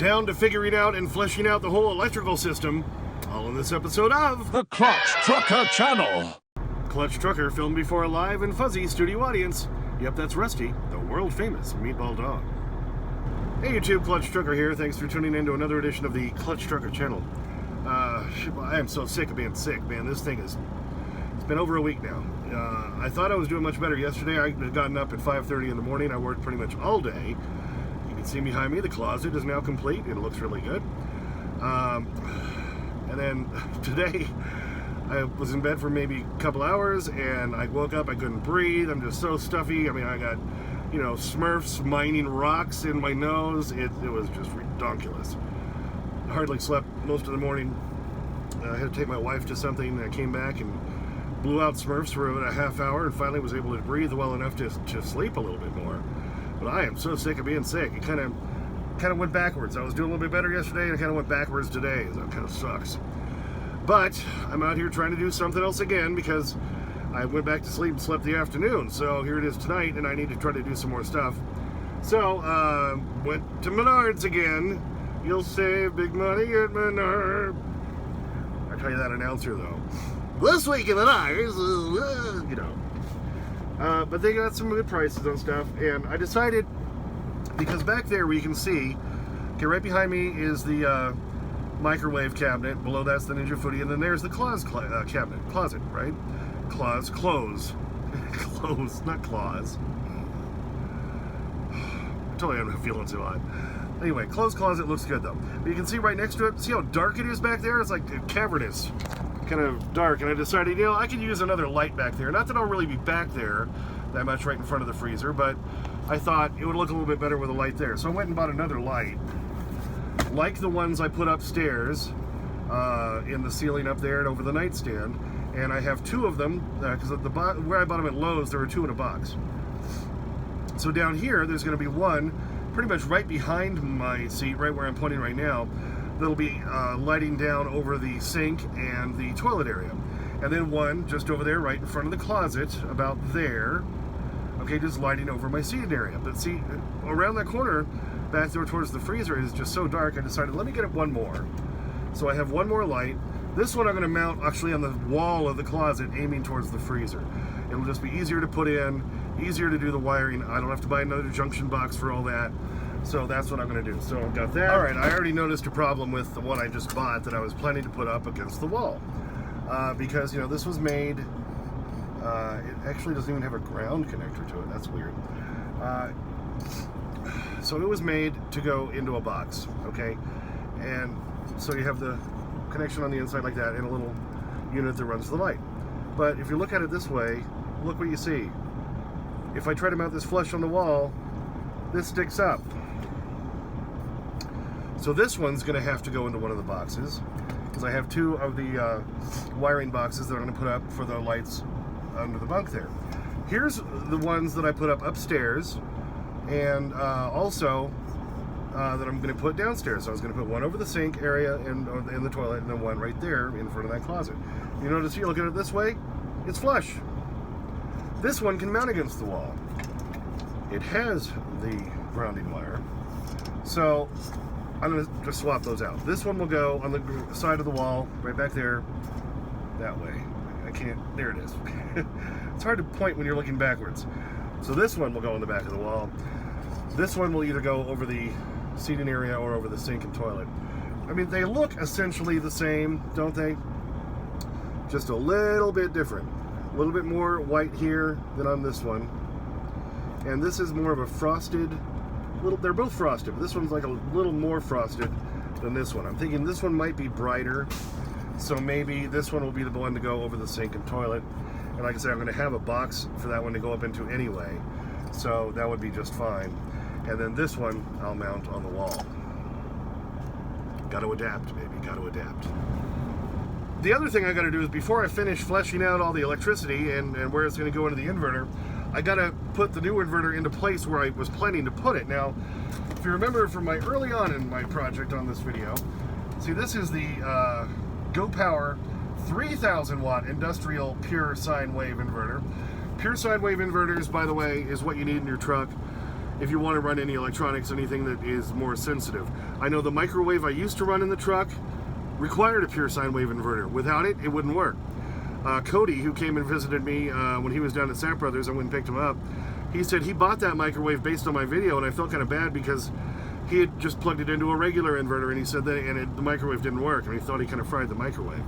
down to figuring out and fleshing out the whole electrical system, all in this episode of the Clutch Trucker Channel. Clutch Trucker, filmed before a live and fuzzy studio audience. Yep, that's Rusty, the world-famous meatball dog. Hey YouTube, Clutch Trucker here. Thanks for tuning in to another edition of the Clutch Trucker Channel. I am so sick of being sick, man. This thing is... It's been over a week now. I thought I was doing much better yesterday. I had gotten up at 5:30 in the morning. I worked pretty much all day. You can see behind me, the closet is now complete. It looks really good. And then today, I was in bed for maybe a couple hours, and I woke up, I couldn't breathe. I'm just so stuffy. I mean, I got, you know, Smurfs mining rocks in my nose. It was just redonkulous. I hardly slept most of the morning. I had to take my wife to something. I came back and blew out Smurfs for about a half hour and finally was able to breathe well enough to sleep a little bit more. But I am so sick of being sick. It kind of went backwards. I was doing a little bit better yesterday and it kind of went backwards today. So it kind of sucks. But I'm out here trying to do something else again because I went back to sleep and slept the afternoon. So here it is tonight and I need to try to do some more stuff. So, went to Menards again. You'll save big money at Menards. I tell you that announcer though. This week in Menards, you know. But they got some good prices on stuff, and I decided, because back there where you can see, okay, right behind me is the microwave cabinet. Below that's the Ninja Foodie, and then there's the closet, right? Close, not claws. I totally am feeling too hot. Anyway, closed closet looks good though. But you can see right next to it, see how dark it is back there? It's like cavernous, kind of dark. And I decided, you know, I could use another light back there. Not that I'll really be back there that much right in front of the freezer, but I thought it would look a little bit better with a light there. So I went and bought another light, like the ones I put upstairs in the ceiling up there and over the nightstand. And I have two of them, because where I bought them at Lowe's, there were two in a box. So down here, there's going to be one pretty much right behind my seat, right where I'm pointing right now, that'll be lighting down over the sink and the toilet area. And then one just over there, right in front of the closet, about there, okay, just lighting over my seating area. But see, around that corner, back there towards the freezer, is just so dark, I decided, let me get it one more. So I have one more light. This one I'm going to mount actually on the wall of the closet, aiming towards the freezer. It'll just be easier to put in, easier to do the wiring. I don't have to buy another junction box for all that. So that's what I'm going to do. So I've got that. All right, I already noticed a problem with the one I just bought that I was planning to put up against the wall. Because, you know, this was made, it actually doesn't even have a ground connector to it. That's weird. So it was made to go into a box, okay? And so you have the connection on the inside like that and a little unit that runs the light. But if you look at it this way, look what you see. If I try to mount this flush on the wall, this sticks up. So this one's going to have to go into one of the boxes, because I have two of the wiring boxes that I'm going to put up for the lights under the bunk there. Here's the ones that I put up upstairs, and also that I'm going to put downstairs. So I was going to put one over the sink area and in the toilet, and then one right there in front of that closet. You notice you look at it this way, it's flush. This one can mount against the wall. It has the grounding wire. So I'm going to just swap those out. This one will go on the side of the wall, right back there, that way. I can't, there it is. It's hard to point when you're looking backwards. So this one will go on the back of the wall. This one will either go over the seating area or over the sink and toilet. I mean, they look essentially the same, don't they? Just a little bit different. A little bit more white here than on this one. And this is more of a frosted, they're both frosted, but this one's like a little more frosted than this one. I'm thinking this one might be brighter, so maybe this one will be the one to go over the sink and toilet. And like I said, I'm going to have a box for that one to go up into anyway, so that would be just fine. And then this one I'll mount on the wall. Got to adapt, baby, got to adapt. The other thing I got to do is, before I finish fleshing out all the electricity and where it's going to go into the inverter, I got to put the new inverter into place where I was planning to put it. Now, if you remember from my early on in my project on this video, see, this is the GoPower 3000 watt industrial Pure Sine Wave Inverter. Pure Sine Wave Inverters, by the way, is what you need in your truck if you want to run any electronics, anything that is more sensitive. I know the microwave I used to run in the truck required a Pure Sine Wave Inverter. Without it, it wouldn't work. Cody, who came and visited me when he was down at Sap Brothers, I went and picked him up. He said he bought that microwave based on my video, and I felt kind of bad because he had just plugged it into a regular inverter, and he said that the microwave didn't work, and he thought he kind of fried the microwave.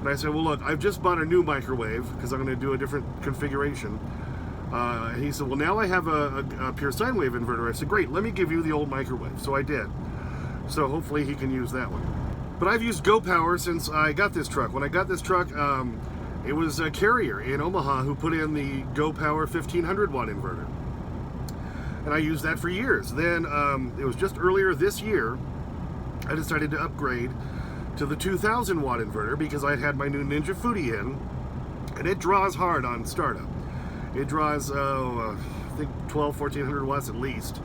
And I said, well, look, I've just bought a new microwave because I'm going to do a different configuration. And he said, well, now I have a Pure Sine Wave Inverter. I said, great, let me give you the old microwave. So I did. So hopefully he can use that one. But I've used GoPower since I got this truck. When I got this truck, it was a Carrier in Omaha who put in the GoPower 1500 watt inverter. And I used that for years. Then it was just earlier this year, I decided to upgrade to the 2000 watt inverter because I had my new Ninja Foodie in, and it draws hard on startup. It draws, I think 1400 watts at least,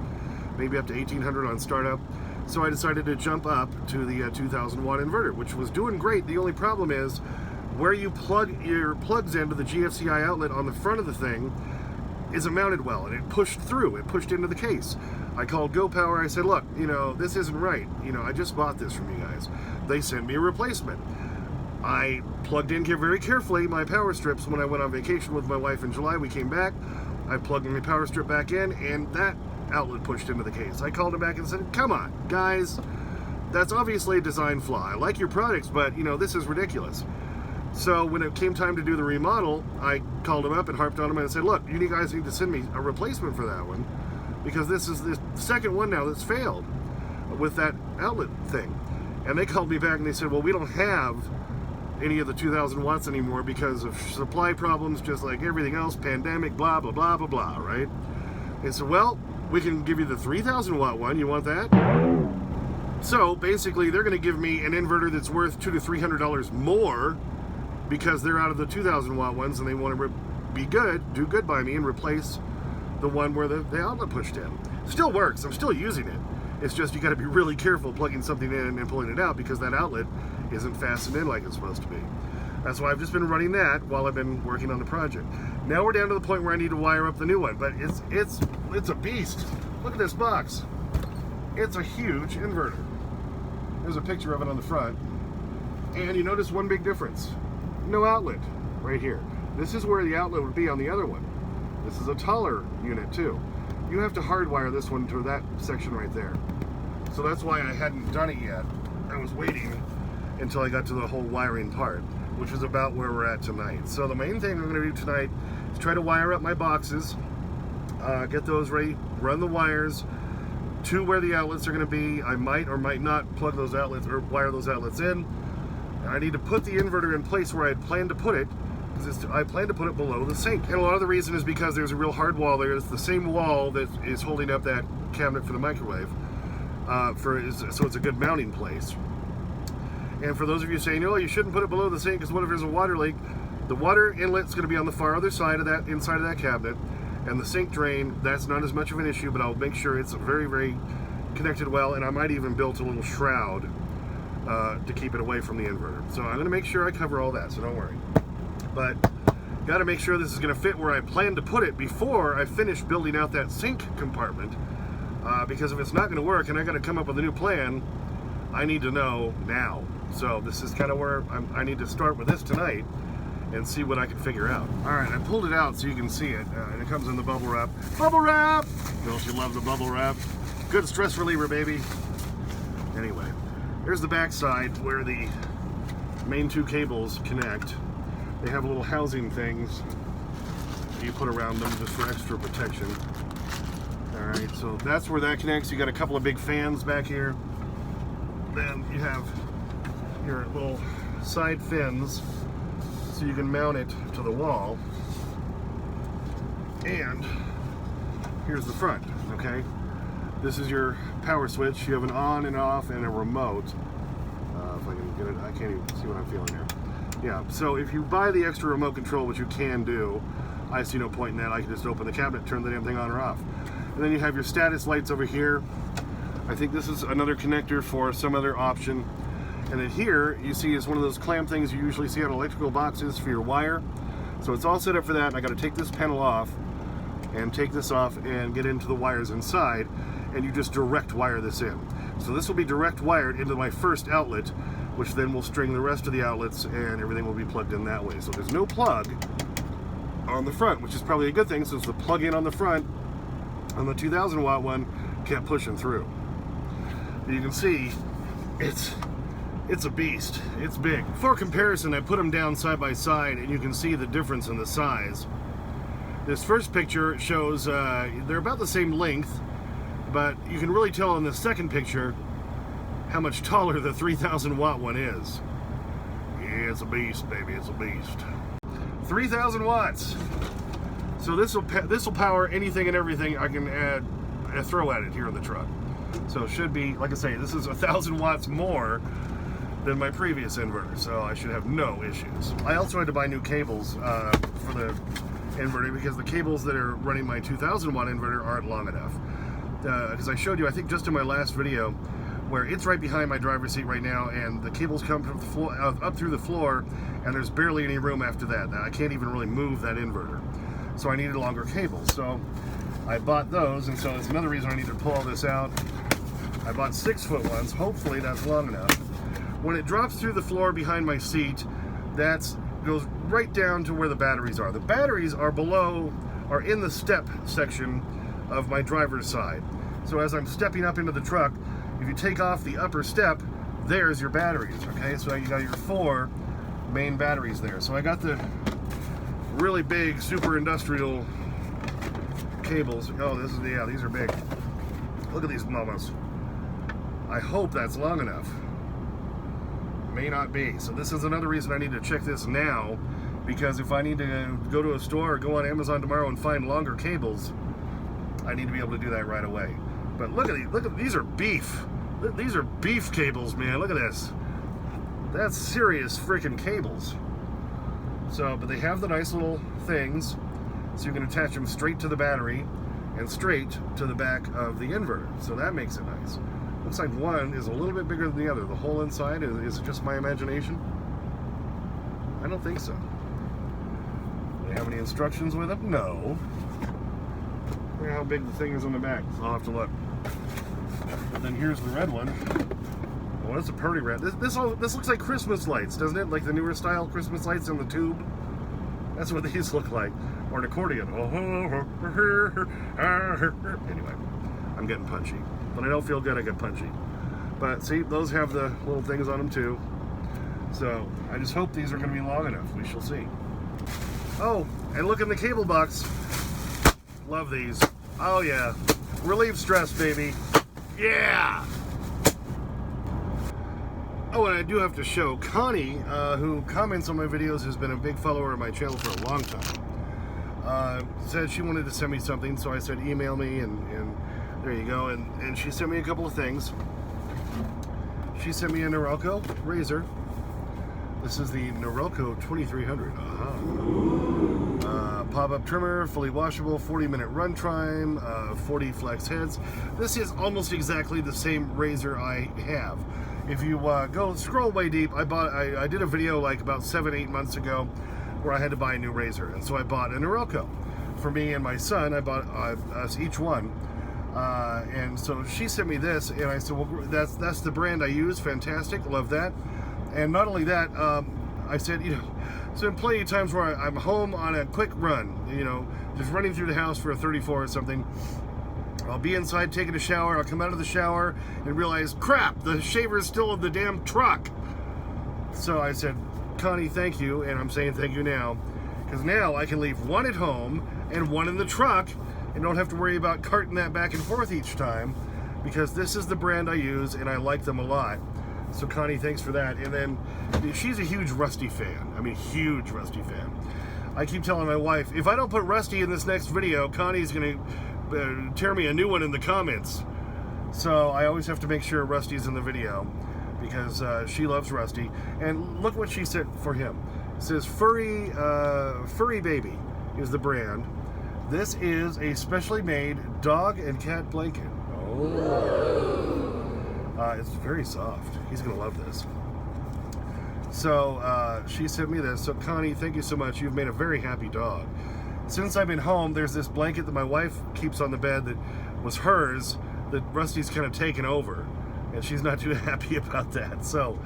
maybe up to 1800 on startup. So I decided to jump up to the 2000 watt inverter, which was doing great. The only problem is where you plug your plugs into the GFCI outlet on the front of the thing isn't mounted well, and it pushed through. It pushed into the case. I called GoPower. I said, look, this isn't right. I just bought this from you guys. They sent me a replacement. I plugged in here very carefully my power strips when I went on vacation with my wife in July. We came back. I plugged my power strip back in, and that outlet pushed into the case. I called him back and said, come on, guys. That's obviously a design flaw. I like your products, but, this is ridiculous. So when it came time to do the remodel, I called him up and harped on him and said, look, you guys need to send me a replacement for that one because this is the second one now that's failed with that outlet thing. And they called me back and they said, well, we don't have any of the 2000 watts anymore because of supply problems, just like everything else, pandemic, blah, blah, blah, blah, blah, right? They said, well, we can give you the 3000 watt one. You want that? So basically, they're going to give me an inverter that's worth $200 to $300 more because they're out of the 2000 watt ones and they want to do good by me and replace the one where the outlet pushed in. Still works. I'm still using it. It's just you got to be really careful plugging something in and pulling it out because that outlet isn't fastened in like it's supposed to be. That's why I've just been running that while I've been working on the project. Now we're down to the point where I need to wire up the new one, but it's a beast. Look at this box. It's a huge inverter. There's a picture of it on the front. And you notice one big difference. No outlet right here. This is where the outlet would be on the other one. This is a taller unit too. You have to hardwire this one to that section right there. So that's why I hadn't done it yet. I was waiting until I got to the whole wiring part, which is about where we're at tonight. So the main thing I'm going to do tonight is try to wire up my boxes, get those ready, run the wires to where the outlets are going to be. I might or might not plug those outlets or wire those outlets in. And I need to put the inverter in place where I had planned to put it, because I plan to put it below the sink. And a lot of the reason is because there's a real hard wall there. It's the same wall that is holding up that cabinet for the microwave, so it's a good mounting place. And for those of you saying, oh, you shouldn't put it below the sink because what if there's a water leak? The water inlet's going to be on the far other side of that, inside of that cabinet, and the sink drain, that's not as much of an issue, but I'll make sure it's very, very connected well, and I might even build a little shroud to keep it away from the inverter. So I'm going to make sure I cover all that, so don't worry. But got to make sure this is going to fit where I plan to put it before I finish building out that sink compartment, because if it's not going to work and I got to come up with a new plan, I need to know now. So this is kind of where I need to start with this tonight and see what I can figure out. All right, I pulled it out so you can see it, and it comes in the bubble wrap. Bubble wrap! Don't you love the bubble wrap? Good stress reliever, baby. Anyway, here's the back side where the main two cables connect. They have little housing things you put around them just for extra protection. All right, so that's where that connects. You got a couple of big fans back here. Then you have your little side fins so you can mount it to the wall. And here's the front, okay? This is your power switch. You have an on and off and a remote. If I can get it, I can't even see what I'm feeling here. Yeah, so if you buy the extra remote control, which you can do, I see no point in that. I can just open the cabinet, turn the damn thing on or off. And then you have your status lights over here. I think this is another connector for some other option. And then here, you see, is one of those clamp things you usually see on electrical boxes for your wire. So it's all set up for that, and I gotta take this panel off and take this off and get into the wires inside, and you just direct wire this in. So this will be direct wired into my first outlet, which then will string the rest of the outlets, and everything will be plugged in that way. So there's no plug on the front, which is probably a good thing, since the plug-in on the front on the 2000 watt one kept pushing through. You can see it's a beast. It's big. For comparison, I put them down side by side, and you can see the difference in the size. This first picture shows they're about the same length, but you can really tell in the second picture how much taller the 3000 watt one is. Yeah, it's a beast, baby. It's a beast. 3000 watts. So this will power anything and everything I can throw at it here in the truck. So it should be, like I say, this is 1000 watts more than my previous inverter, so I should have no issues. I also had to buy new cables for the inverter, because the cables that are running my 2000 watt inverter aren't long enough. Because I showed you, I think just in my last video, where it's right behind my driver's seat right now, and the cables come from the floor, up through the floor, and there's barely any room after that. Now, I can't even really move that inverter, so I needed longer cables. So I bought those, and so it's another reason I need to pull all this out. I bought 6-foot ones. Hopefully that's long enough. When it drops through the floor behind my seat, that goes right down to where the batteries are. The batteries are in the step section of my driver's side. So as I'm stepping up into the truck, if you take off the upper step, there's your batteries, okay? So you got your 4 main batteries there. So I got the really big, super industrial cables. Oh, these are big. Look at these mamas. I hope that's long enough. May not be. So this is another reason I need to check this now, because if I need to go to a store or go on Amazon tomorrow and find longer cables, I need to be able to do that right away. But look at these are beef. These are beef cables, man. Look at this. That's serious freaking cables. So, but they have the nice little things, so you can attach them straight to the battery and straight to the back of the inverter. So that makes it nice. Looks like one is a little bit bigger than the other. The hole inside, is it just my imagination? I don't think so. Do they have any instructions with them? No. Look at how big the thing is on the back. I'll have to look. And then here's the red one. Oh, that's a pretty red. This looks like Christmas lights, doesn't it? Like the newer style Christmas lights in the tube. That's what these look like. Or an accordion. Anyway, I'm getting punchy. When I don't feel good, I get punchy. But see, those have the little things on them too. So I just hope these are going to be long enough. We shall see. Oh, and look in the cable box. Love these. Oh yeah. Relieve stress, baby. Yeah! Oh, and I do have to show Connie, who comments on my videos, has been a big follower of my channel for a long time. Said she wanted to send me something, so I said email me, and there you go. And she sent me a couple of things. She sent me a Norelco razor. This is the Norelco 2300. Pop-up trimmer, fully washable, 40-minute run time, 40 flex heads. This is almost exactly the same razor I have. If you go scroll way deep, I did a video like about 7-8 months ago where I had to buy a new razor, and so I bought a Norelco for me and my son. I bought us each one, and so she sent me this, and I said, well, that's the brand I use. Fantastic, love that. And not only that, I said, you know, so in plenty of times where I'm home on a quick run, you know, just running through the house for a 34 or something. I'll be inside taking a shower, I'll come out of the shower and realize, crap, the shaver is still in the damn truck. So I said, Connie, thank you, and I'm saying thank you now, because now I can leave one at home and one in the truck and don't have to worry about carting that back and forth each time, because this is the brand I use and I like them a lot. So Connie, thanks for that. And then she's a huge Rusty fan. I mean, huge Rusty fan. I keep telling my wife, if I don't put Rusty in this next video, Connie's going to tear me a new one in the comments. So I always have to make sure Rusty's in the video, because she loves Rusty. And look what she said for him. It says Furry Baby is the brand. This is a specially made dog and cat blanket. Oh. It's very soft. He's going to love this. So she sent me this. So Connie, thank you so much. You've made a very happy dog. since I've been home, there's this blanket that my wife keeps on the bed that was hers that Rusty's kind of taken over, and she's not too happy about that. So,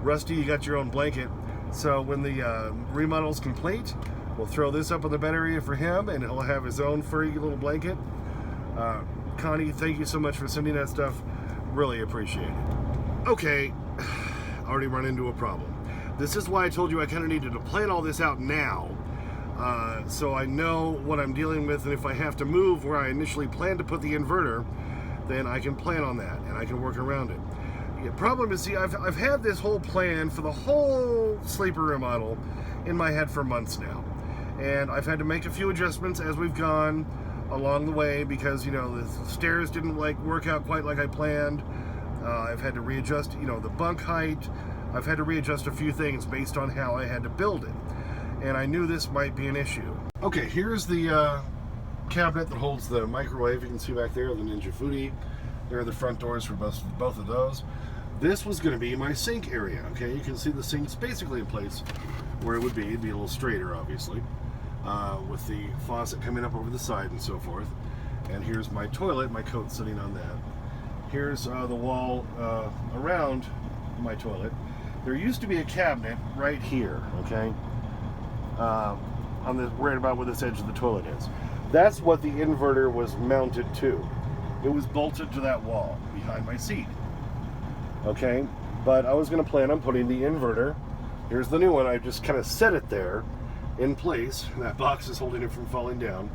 Rusty, you got your own blanket. So when the remodel's complete, we'll throw this up on the bed area for him, and he'll have his own furry little blanket. Connie, thank you so much for sending that stuff. Really appreciate it. Okay, already run into a problem. This is why I told you I kind of needed to plan all this out now, so I know what I'm dealing with, and if I have to move where I initially planned to put the inverter, then I can plan on that, and I can work around it. The problem is, see, I've had this whole plan for the whole sleeper remodel in my head for months now, and I've had to make a few adjustments as we've gone along the way because, you know, the stairs didn't work out quite like I planned. I've had to readjust, you know, the bunk height. I've had to readjust a few things based on how I had to build it, and I knew this might be an issue. Okay, here's the cabinet that holds the microwave. You can see back there the Ninja Foodie. There are the front doors for both of those. This was going to be my sink area. Okay, you can see the sink's basically in place where it would be. It'd be a little straighter, obviously, with the faucet coming up over the side and so forth. And here's my toilet, my coat sitting on that. Here's the wall around my toilet. There used to be a cabinet right here, okay, on the right about where this edge of the toilet is. That's what the inverter was mounted to. It was bolted to that wall behind my seat. Okay, but I was going to plan on putting the inverter. Here's the new one. I just kind of set it there in place. That box is holding it from falling down.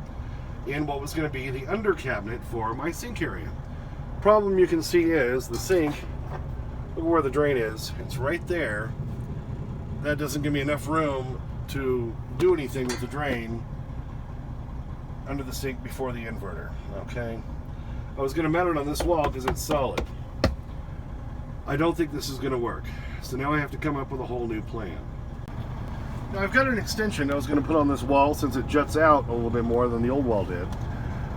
In what was going to be the under cabinet for my sink area. Problem you can see is the sink. Look where the drain is. It's right there. That doesn't give me enough room to do anything with the drain under the sink before the inverter. Okay, I was going to mount it on this wall because it's solid. I don't think this is going to work. So now I have to come up with a whole new plan. Now I've got an extension I was going to put on this wall since it juts out a little bit more than the old wall did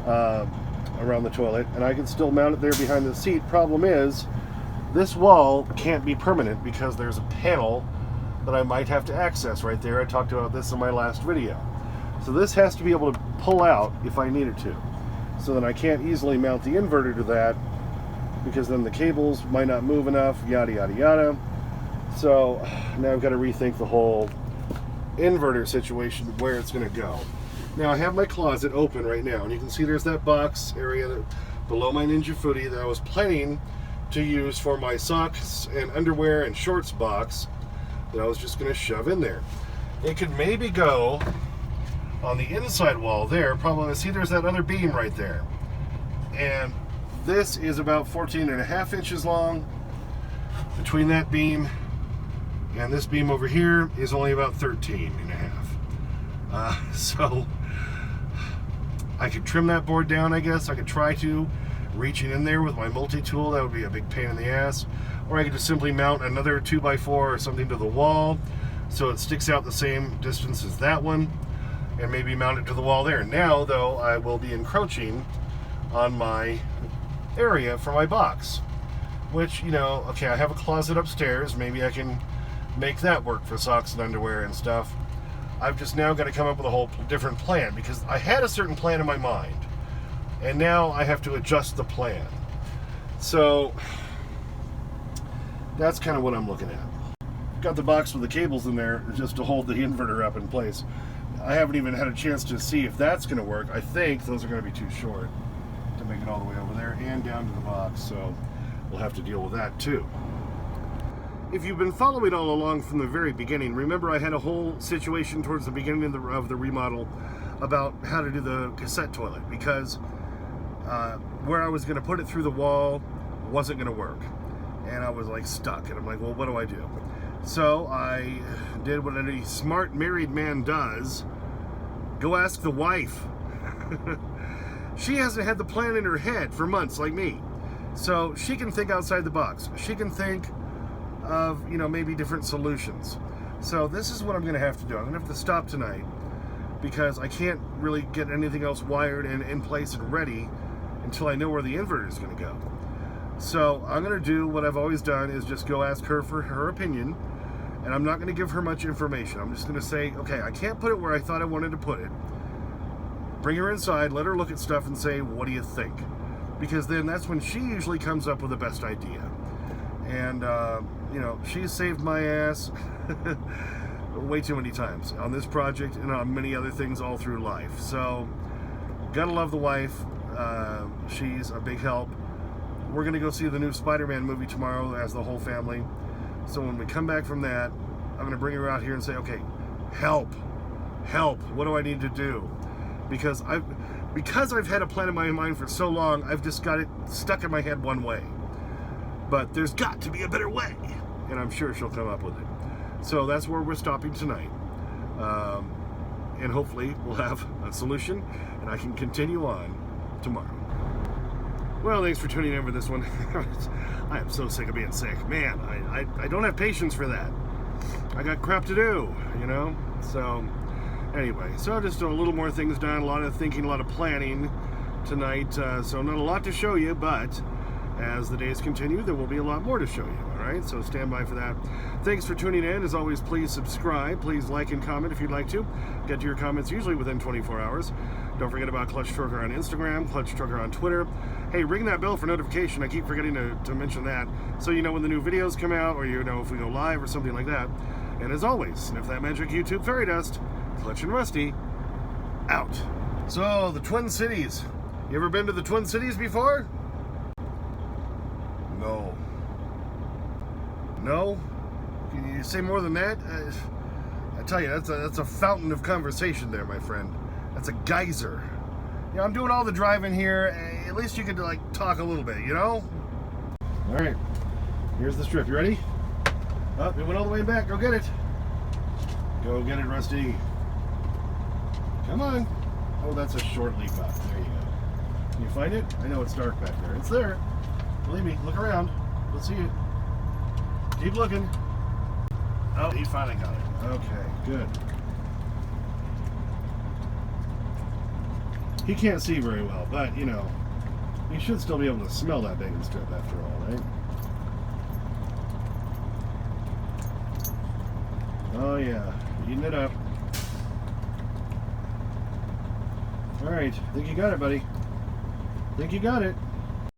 around the toilet, and I can still mount it there behind the seat. Problem is, this wall can't be permanent because there's a panel that I might have to access right there. I talked about this in my last video. So this has to be able to pull out if I needed to. So then I can't easily mount the inverter to that because then the cables might not move enough, yada yada yada. So now I've got to rethink the whole inverter situation, where it's going to go. Now I have my closet open right now, and you can see there's that box area below my Ninja Foodie that I was planning to use for my socks and underwear and shorts box that I was just going to shove in there. It could maybe go on the inside wall there. Problem is, see, there's that other beam right there, and this is about 14.5 inches long. Between that beam and this beam over here is only about 13.5. So I could trim that board down, I guess. I could try to, reaching in there with my multi-tool. That would be a big pain in the ass. Or I could just simply mount another 2x4 or something to the wall so it sticks out the same distance as that one, and maybe mount it to the wall there. Now, though, I will be encroaching on my area for my box, which, you know, okay, I have a closet upstairs. Maybe I can make that work for socks and underwear and stuff. I've just now got to come up with a whole different plan because I had a certain plan in my mind, and now I have to adjust the plan. So that's kind of what I'm looking at. Got the box with the cables in there just to hold the inverter up in place. I haven't even had a chance to see if that's going to work. I think those are going to be too short to make it all the way over there and down to the box, so we'll have to deal with that too. If you've been following all along from the very beginning, remember I had a whole situation towards the beginning of the remodel about how to do the cassette toilet, because where I was going to put it through the wall wasn't going to work, and I was like stuck, and I'm like, well, what do I do? So I did what any smart married man does: go ask the wife. She hasn't had the plan in her head for months like me, so she can think outside the box. She can think of, you know, maybe different solutions. So this is what I'm going to have to do. I'm going to have to stop tonight because I can't really get anything else wired and in place and ready until I know where the inverter is going to go. So I'm going to do what I've always done, is just go ask her for her opinion, and I'm not going to give her much information. I'm just going to say, okay, I can't put it where I thought I wanted to put it, bring her inside, let her look at stuff and say, what do you think? Because then that's when she usually comes up with the best idea. And, you know, she's saved my ass way too many times on this project and on many other things all through life. So, gotta love the wife. She's a big help. We're gonna go see the new Spider-Man movie tomorrow as the whole family. So when we come back from that, I'm gonna bring her out here and say, okay, help, what do I need to do? Because I've had a plan in my mind for so long, I've just got it stuck in my head one way. But there's got to be a better way, and I'm sure she'll come up with it. So that's where we're stopping tonight. And hopefully we'll have a solution, and I can continue on tomorrow. Well, thanks for tuning in for this one. I am so sick of being sick. Man, I don't have patience for that. I got crap to do, you know? So, anyway, so just a little more things done, a lot of thinking, a lot of planning tonight. So not a lot to show you, but as the days continue, there will be a lot more to show you, all right? So stand by for that. Thanks for tuning in. As always, please subscribe. Please like and comment if you'd like to. Get to your comments usually within 24 hours. Don't forget about Clutch Trucker on Instagram, Clutch Trucker on Twitter. Hey, ring that bell for notification. I keep forgetting to mention that, so you know when the new videos come out, or you know if we go live or something like that. And as always, sniff that magic YouTube fairy dust. Clutch and Rusty, out. So, the Twin Cities. You ever been to the Twin Cities before? No. No? Can you say more than that? I tell you, that's a fountain of conversation there, my friend. That's a geyser. You know, I'm doing all the driving here. At least you could, like, talk a little bit, you know? All right. Here's the strip. You ready? Oh, it went all the way back. Go get it. Go get it, Rusty. Come on. Oh, that's a short leap up. There you go. Can you find it? I know it's dark back there. It's there. Believe me. Look around. Let's see it. Keep looking. Oh, he finally got it. Okay, good. He can't see very well, but, you know, he should still be able to smell that bacon strip after all, right? Oh, yeah. Eating it up. All right. Think you got it, buddy. Think you got it.